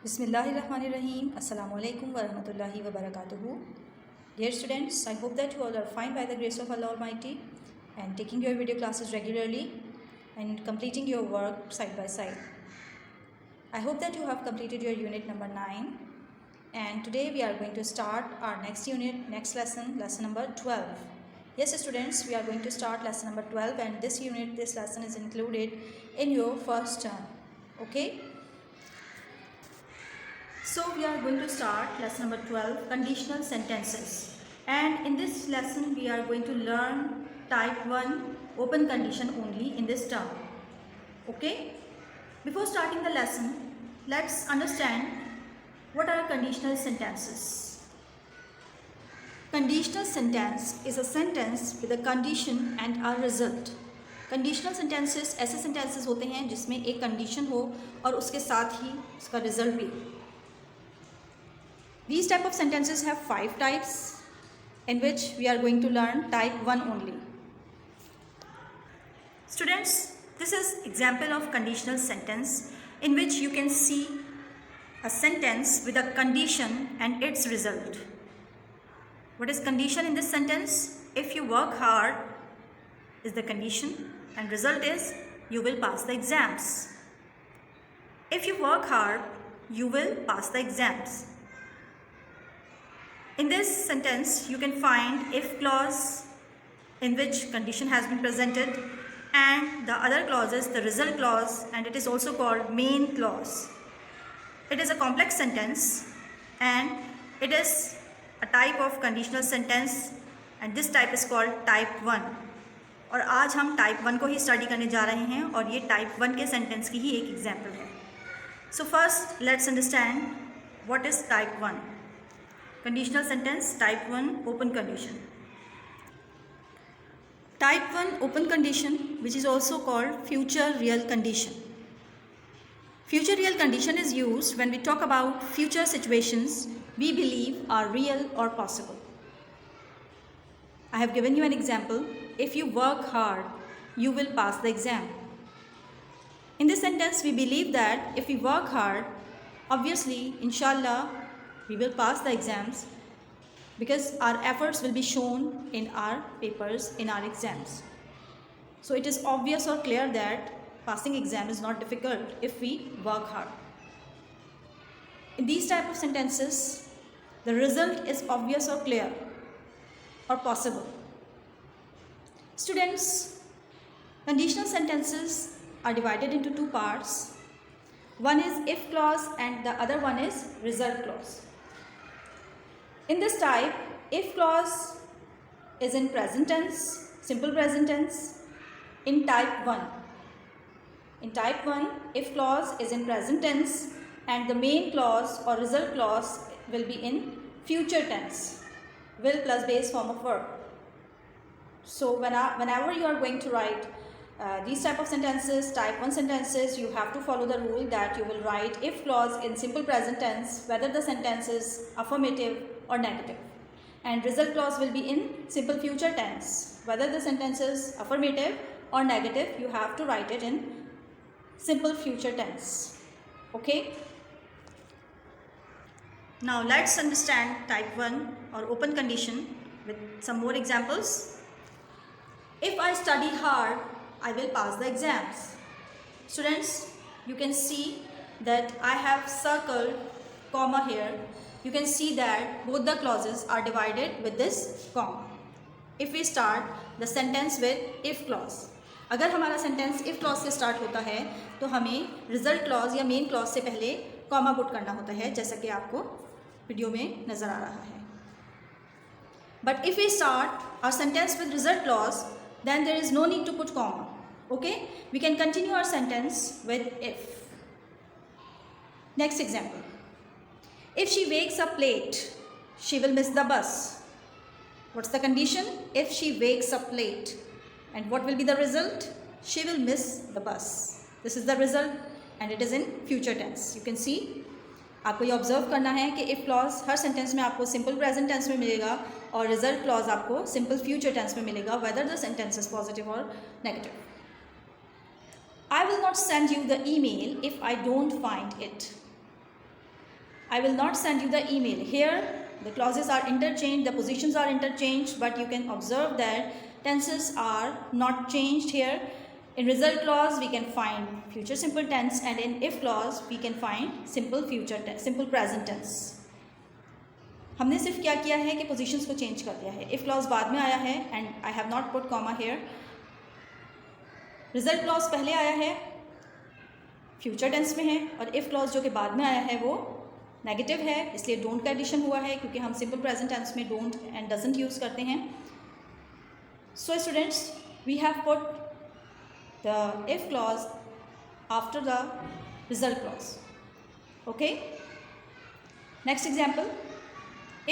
Bismillahirrahmanirrahim. Assalamu alaikum wa rahmatullahi wa barakatuhu. Dear students, I hope that you all are fine by the grace of Allah Almighty and taking your video classes regularly and completing your work side by side. I hope that you have completed your unit number 9, and today we are going to start our next unit, next lesson, lesson number 12. Yes students, we are going to start lesson number 12, and this lesson is included in your first term. Okay? So we are going to start lesson number 12, conditional sentences, and in this lesson we are going to learn type 1 open condition only in this term. Okay? Before starting the lesson, let's understand what are conditional sentences. Conditional sentence is a sentence with a condition and a result. Conditional sentences ऐसे sentences होते हैं जिसमें एक condition हो और उसके साथ ही उसका रिजल्ट भी. These type of sentences have 5 types, in which we are going to learn type 1 only. Students, this is example of conditional sentence in which you can see a sentence with a condition and its result. What is condition in this sentence? If you work hard is the condition, and result is you will pass the exams. If you work hard, you will pass the exams. In this sentence, you can find if clause in which condition has been presented, and the other clause is the result clause, and it is also called main clause. It is a complex sentence and it is a type of conditional sentence, and this type is called type 1. और आज हम type 1 को ही study करने जा रहे हैं, और ये type 1 के सेंटेंस की ही एक एग्जाम्पल है. So first let's understand what is type 1. Conditional sentence type 1 open condition. Type 1 open condition, which is also called future real condition. Future real condition is used when we talk about future situations we believe are real or possible. I have given you an example. If you work hard, you will pass the exam. In this sentence, we believe that if we work hard, obviously, inshallah, we will pass the exams, because our efforts will be shown in our papers, in our exams. So it is obvious or clear that passing exam is not difficult if we work hard. In these type of sentences, the result is obvious or clear or possible. Students, conditional sentences are divided into 2 parts. One is if clause and the other one is result clause. In this type, if clause is in present tense, simple present tense, in type 1. In type 1, if clause is in present tense and the main clause or result clause will be in future tense, will plus base form of verb. So whenever you are going to write these type of sentences, type 1 sentences, you have to follow the rule that you will write if clause in simple present tense, whether the sentence is affirmative or negative, and result clause will be in simple future tense, whether the sentence is affirmative or negative, you have to write it in simple future tense. Okay? Now let's understand type 1 or open condition with some more examples. If I study hard, I will pass the exams. Students, you can see that I have circled comma here. You can see that both the clauses are divided with this comma. If we start the sentence with if clause, अगर हमारा sentence if clause से start होता है तो हमें result clause या main clause से पहले comma पुट करना होता है, जैसा कि आपको वीडियो में नज़र आ रहा है. But if we start our sentence with result clause, then there is no need to put comma. Okay? We can continue our sentence with if. Next example. If she wakes up late, she will miss the bus. What's the condition? If she wakes up late. And what will be the result? She will miss the bus. This is the result, and it is in future tense. You can see. आपको ये observe करना है कि if clause her sentence में आपको simple present tense में मिलेगा और रिजल्ट क्लॉज आपको सिंपल फ्यूचर टेंस में मिलेगा, whether the sentence is positive और negative. I will not send you the email if I don't find it. I will not send you the email. Here the clauses are interchanged, the positions are interchanged, but you can observe that tenses are not changed here. In result clause we can find future simple tense, and in if clause we can find simple future tense, simple present tense. हमने सिर्फ क्या किया है कि positions को change कर दिया है. इफ क्लॉज बाद में आया है and I have not put comma here. Result clause पहले आया है, फ्यूचर टेंस में है, और इफ क्लॉज जो कि बाद में आया है वो नेगेटिव है, इसलिए डोंट का एडिशन हुआ है क्योंकि हम सिंपल प्रेजेंट टेंस में डोंट एंड डजंट यूज़ करते हैं. So students, we have put the if clause after the result clause. Okay, next example.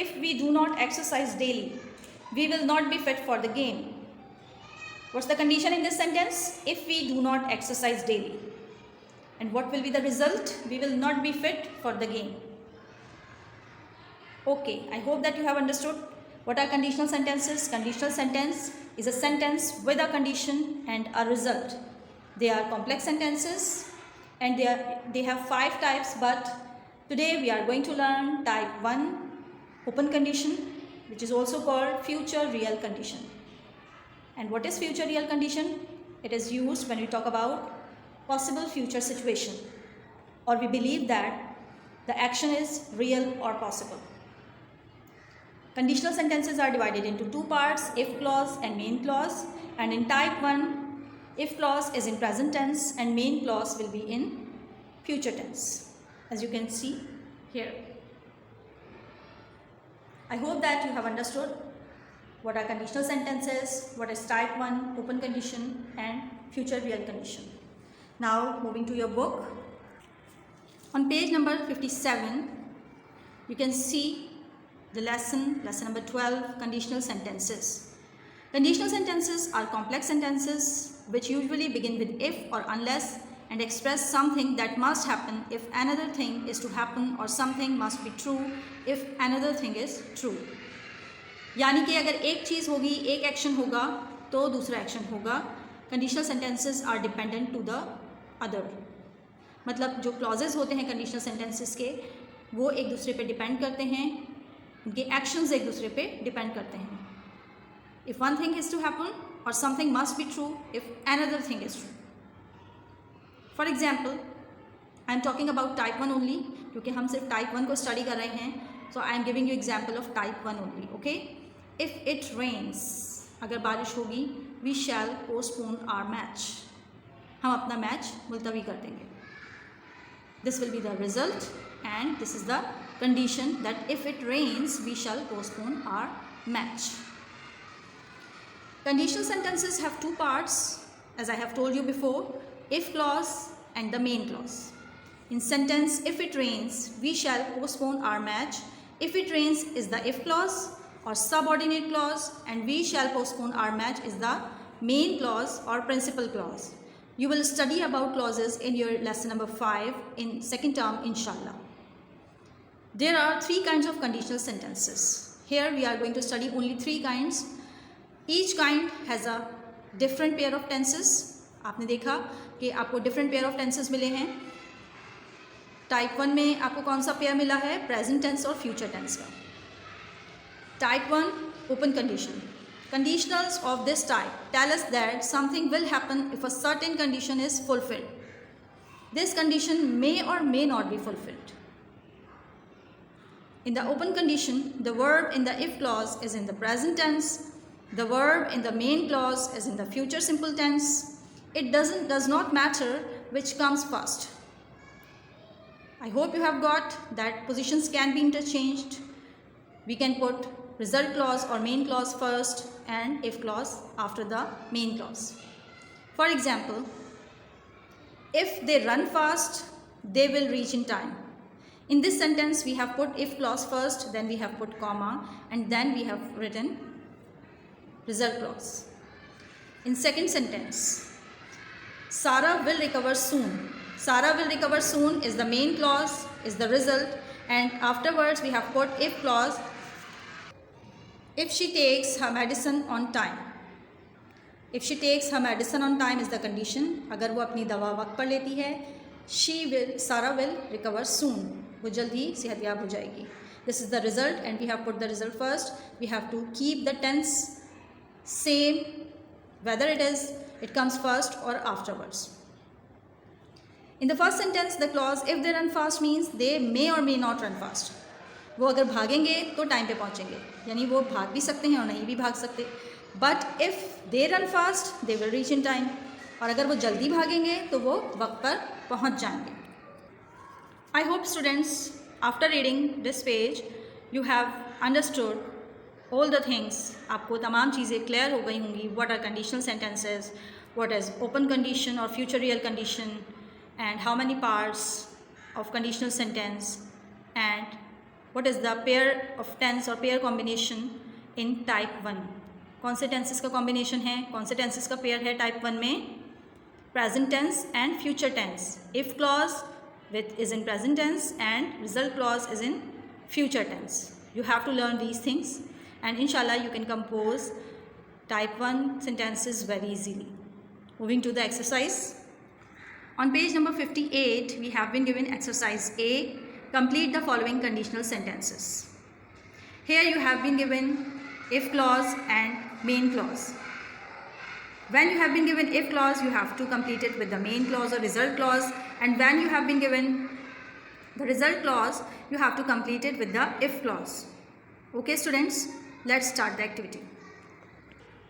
If we do not exercise daily, we will not be fit for the game. What's the condition in this sentence? If we do not exercise daily. And what will be the result? We will not be fit for the game. Okay, I hope that you have understood what are conditional sentences. Conditional sentence is a sentence with a condition and a result. They are complex sentences and they have 5 types, but today we are going to learn type 1. Open condition, which is also called future real condition. And what is future real condition? It is used when we talk about possible future situation, or we believe that the action is real or possible. Conditional sentences are divided into 2 parts, if clause and main clause. And in type 1, if clause is in present tense and main clause will be in future tense, as you can see here. I hope that you have understood what are conditional sentences, what is type 1, open condition, and future real condition. Now moving to your book. On page number 57, you can see the lesson number 12, conditional sentences. Conditional sentences are complex sentences which usually begin with if or unless and express something that must happen if another thing is to happen, or something must be true if another thing is true. यानी कि अगर एक चीज़ होगी, एक action होगा तो दूसरा action होगा. Conditional sentences are dependent to the other. मतलब जो क्लॉजेज होते हैं कंडीशनल सेंटेंसेस के, वो एक दूसरे पे डिपेंड करते हैं, उनके एक्शंस एक दूसरे पे डिपेंड करते हैं. If one thing is to happen और something must be true if another thing is true. For example, I am talking about type 1 only, क्योंकि हम सिर्फ टाइप 1 को स्टडी कर रहे हैं. So I am giving you example of type 1 only. Okay, if it rains, अगर बारिश होगी, we shall postpone our match, हम अपना मैच मुलतवी कर देंगे. This will be the result and this is the condition that if it rains we shall postpone our match. Conditional sentences have 2 parts, as I have told you before, if clause and the main clause. In sentence, if it rains, we shall postpone our match. If it rains is the if clause or subordinate clause, and we shall postpone our match is the main clause or principal clause. You will study about clauses in your lesson number 5 in second term, inshallah. There are 3 kinds of conditional sentences. Here we are going to study only 3 kinds. Each kind has a different pair of tenses. आपने देखा कि आपको different pair of tenses मिले हैं. Type 1 में आपको कौन सा पेयर मिला है? प्रेजेंट टेंस और फ्यूचर टेंस का. Type 1, open condition. Conditionals of this type tell us that something will happen if a certain condition is fulfilled. This condition may or may not be fulfilled. In the open condition, the verb in the if clause is in the present tense. The verb in the main clause is in the future simple tense. It does not matter which comes first. I hope you have got that positions can be interchanged. We can put result clause or main clause first and if clause after the main clause. For example, if they run fast, they will reach in time. In this sentence, we have put if clause first, then we have put comma, and then we have written result clause. In second sentence, Sarah will recover soon. Sarah will recover soon is the main clause, is the result, and afterwards we have put if clause. If she takes her medicine on time. If she takes her medicine on time is the condition. अगर वो अपनी दवा वक्त पर लेती है, Sarah will recover soon. वो जल्द ही सेहतयाब हो जाएगी. This is the result and we have put the result first. We have to keep the tense same whether it comes first or afterwards. In the first sentence, the clause if they run fast means they may or may not run fast. वो अगर भागेंगे तो time पे पहुँचेंगे, यानी वो भाग भी सकते हैं और नहीं भी भाग सकते. But if they run fast they will reach in time. और अगर वो जल्दी भागेंगे तो वो वक्त पर पहुँच जाएंगे. I hope students after reading this page you have understood all the things. आपको तमाम चीज़ें क्लियर हो गई होंगी. What are conditional sentences, what is open condition और future real condition, and how many parts of conditional sentence, and what is the pair of tense or pair combination in type 1. कौन से tenses का combination है, कौन से tenses का pair है type 1 में. present tense and future tense. if clause is in present tense and result clause is in future tense. You have to learn these things and inshallah you can compose type 1 sentences very easily. Moving to the exercise. On page number 58, we have been given exercise A. Complete the following conditional sentences. Here you have been given if clause and main clause. When you have been given if clause, you have to complete it with the main clause or result clause. And when you have been given the result clause, you have to complete it with the if clause. Okay students, let's start the activity.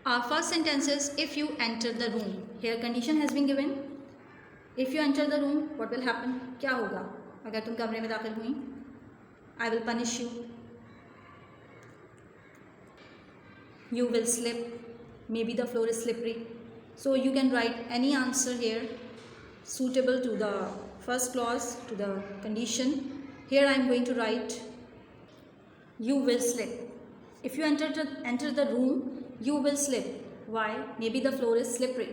Our first sentence is if you enter the room. Here condition has been given. If you enter the room, what will happen? क्या होगा अगर तुम कमरे में दाखिल हुई? I will punish you. You will slip. Maybe the floor is slippery. So you can write any answer here suitable to the first clause, to the condition. Here I am going to write you will slip. If you enter the room, you will slip. Why? Maybe the floor is slippery.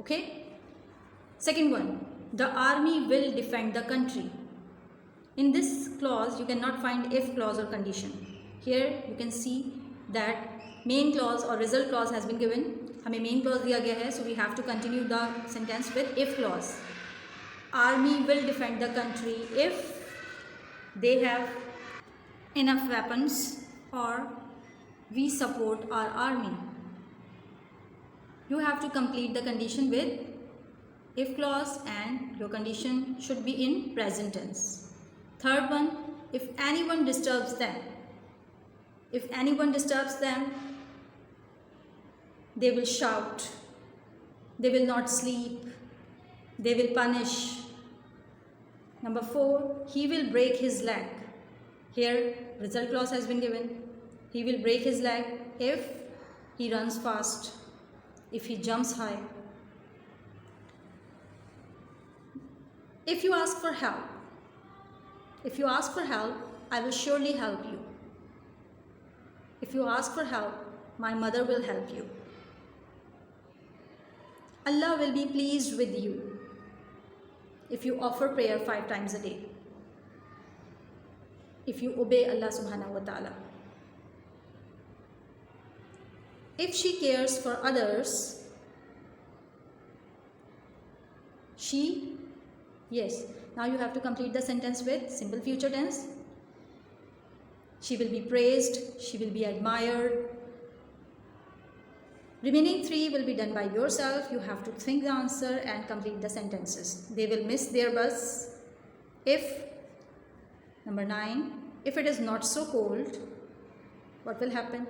Okay? Second one, the army will defend the country. In this clause, you cannot find if clause or condition. Here you can see that main clause or result clause has been given. हमें main clause दिया गया है, so we have to continue the sentence with if clause. Army will defend the country if they have enough weapons or we support our army. You have to complete the condition with if clause and your condition should be in present tense. Third one, if anyone disturbs them. If anyone disturbs them, they will shout, they will not sleep, they will punish. Number 4, he will break his leg. Here result clause has been given. He will break his leg if he runs fast, if he jumps high. If you ask for help, I will surely help you. If you ask for help, my mother will help you. Allah will be pleased with you if you offer prayer 5 times a day. If you obey Allah subhanahu wa ta'ala. If she cares for others, yes, now you have to complete the sentence with simple future tense. She will be praised, she will be admired. Remaining 3 will be done by yourself. You have to think the answer and complete the sentences. They will miss their bus if, number 9, if it is not so cold, what will happen?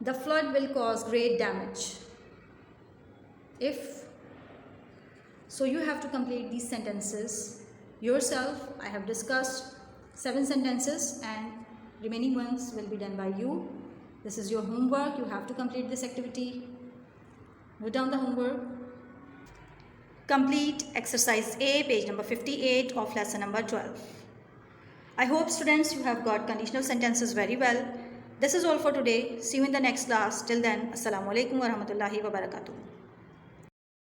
The flood will cause great damage. So you have to complete these sentences yourself. I have discussed 7 sentences and remaining ones will be done by you. This is your homework. You have to complete this activity. Note down the homework. Complete exercise A, page number 58 of lesson number 12. I hope students you have got conditional sentences very well. This is all for today. See you in the next class. Till then, Assalamu alaikum wa rahmatullahi wa barakatuh.